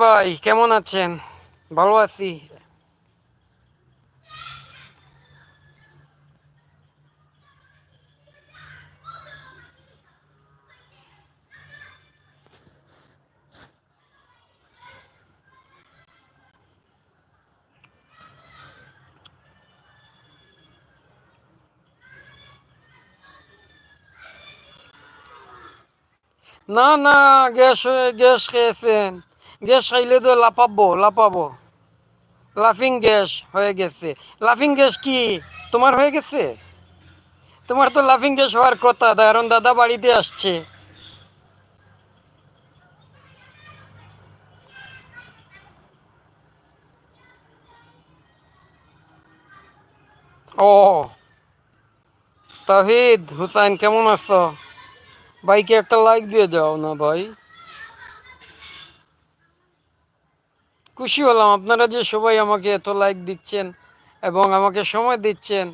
ভাই, কেমন আছেন? ভালো আছি। না না, গ্যাস খেয়েছেন। গ্যাস খাইলে তো লাফাবো লাফাবো। লাফিং গ্যাস হয়ে গেছে। লাফিং গ্যাস কি তোমার হয়ে গেছে? তোমার তো লাফিং গ্যাস হওয়ার কথা, কারণ দাদা বাড়িতে আসছে। ও, তাহিদ হুসাইন, কেমন আছো? ভাইকে একটা লাইক দিয়ে যাও না ভাই। খুশি হলাম আপনারা যে সবাই আমাকে এত লাইক দিচ্ছেন এবং আমাকে সময় দিচ্ছেন।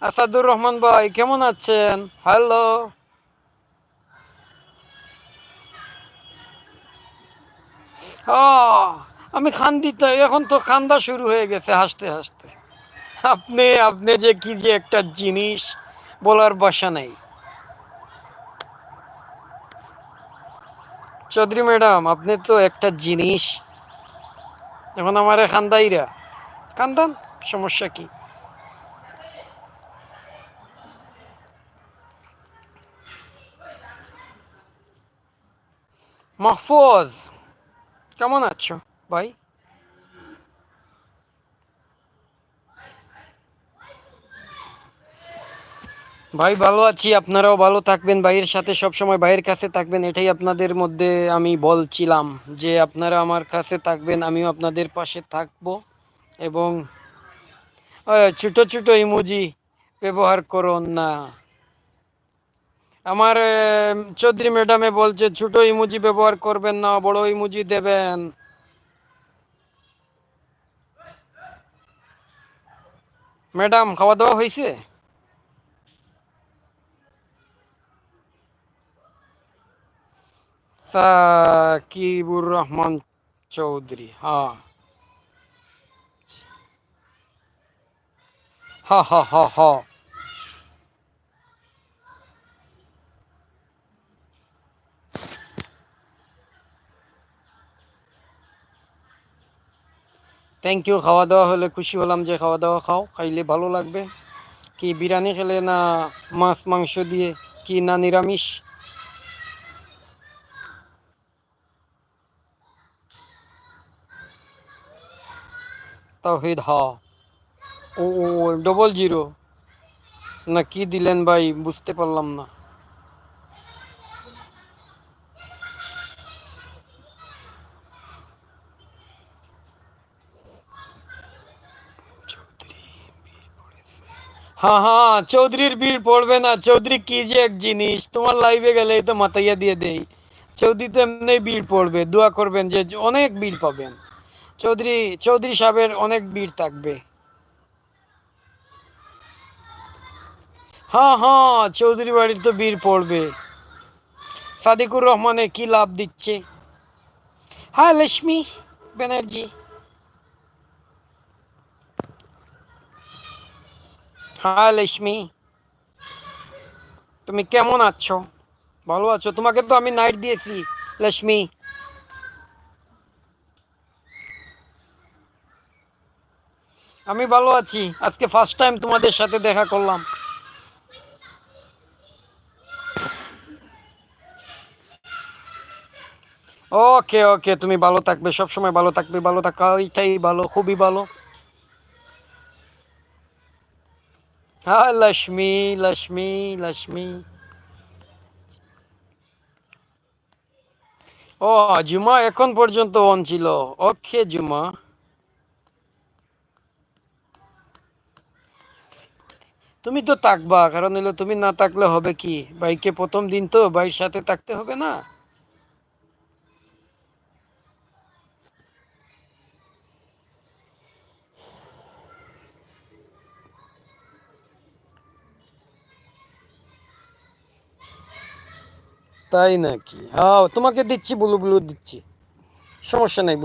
আসাদুর রহমান ভাই, কেমন আছেন? হ্যালো। আহ, আমি খান্দিতে এখন তো খান্দা শুরু হয়ে গেছে হাসতে হাসতে। আপনি আপনি যে কি যে একটা জিনিস, বলার ভাষা নাই। চৌধুরী ম্যাডাম, আপনি তো একটা জিনিস। এখন আমারে খান্দাইরা কান্দান, সমস্যা কি? মাহফুজ, কেমন আছো ভাই? ভাই ভালো আছি, আপনারাও ভালো থাকবেন, ভাইয়ের সাথে সব সময় ভাইয়ের কাছে থাকবেন, এটাই আপনাদের মধ্যে আমি বলছিলাম যে আপনারা আমার কাছে থাকবেন, আমিও আপনাদের পাশে থাকবো। এবং ছোট ছোট ইমোজি ব্যবহার করুন না। আমার চৌধুরী ম্যাডামে বলছে ছোট ইমোজি ব্যবহার করবেন না, বড় ইমোজি দেবেন। ম্যাডাম, খাওয়া দাওয়া হয়েছে? সাকিবুর রহমান চৌধুরী, হ্যাঁ। হা হা হা হা। Thank you. খাওয়া দাওয়া হলে খুশি হলাম যে খাওয়া দাওয়া খাও, খাইলে ভালো লাগবে। কি বিরিয়ানি খেলে না মাছ মাংস দিয়ে, কি না নিরামিষ? তাওহিদ, হ। ও ও, ডবল জিরো না কি দিলেন ভাই, বুঝতে পারলাম না। হ্যাঁ হ্যাঁ, চৌধুরীর ভিড় পড়বে না। চৌধুরী কি যে এক জিনিস, তোমার লাইভে গেলে তো মাথাইয়া দিয়ে দেই। চৌধুরী তো এমনি ভিড় পড়বে, দোয়া করবেন যে অনেক ভিড় পাবেন। চৌধুরী চৌধুরী সাহেবের অনেক ভিড় থাকবে। হ্যাঁ হ্যাঁ, চৌধুরী বাড়ির তো ভিড় পড়বে। সাদিকুর রহমানে কি লাভ দিচ্ছে? হ্যাঁ, লক্ষ্মী ব্যানার্জি। হ্যাঁ লক্ষ্মী, তুমি কেমন আছো? ভালো আছো? তোমাকে তো আমি নাইট দিয়েছি লক্ষ্মী। আমি ভালো আছি, আজকে ফার্স্ট টাইম তোমাদের সাথে দেখা করলাম। ওকে ওকে, তুমি ভালো থাকবে, সব সময় ভালো থাকবে, ভালো থাকা ওইটাই ভালো, খুবই ভালো। হ্যাঁ লক্ষ্মী, লক্ষ্মী, লক্ষ্মী। ও, জুমা এখন পর্যন্ত অন ছিল। ওকে জুমা। তুমি তো থাকবা, কারণ হলো তুমি না থাকলে হবে কি, ভাইকে প্রথম দিন তো ভাইয়ের সাথে থাকতে হবে না? তাই নাকি? হ্যাঁ, তোমাকে দিচ্ছি, বুলু বুলু দিচ্ছি, সমস্যা নাই।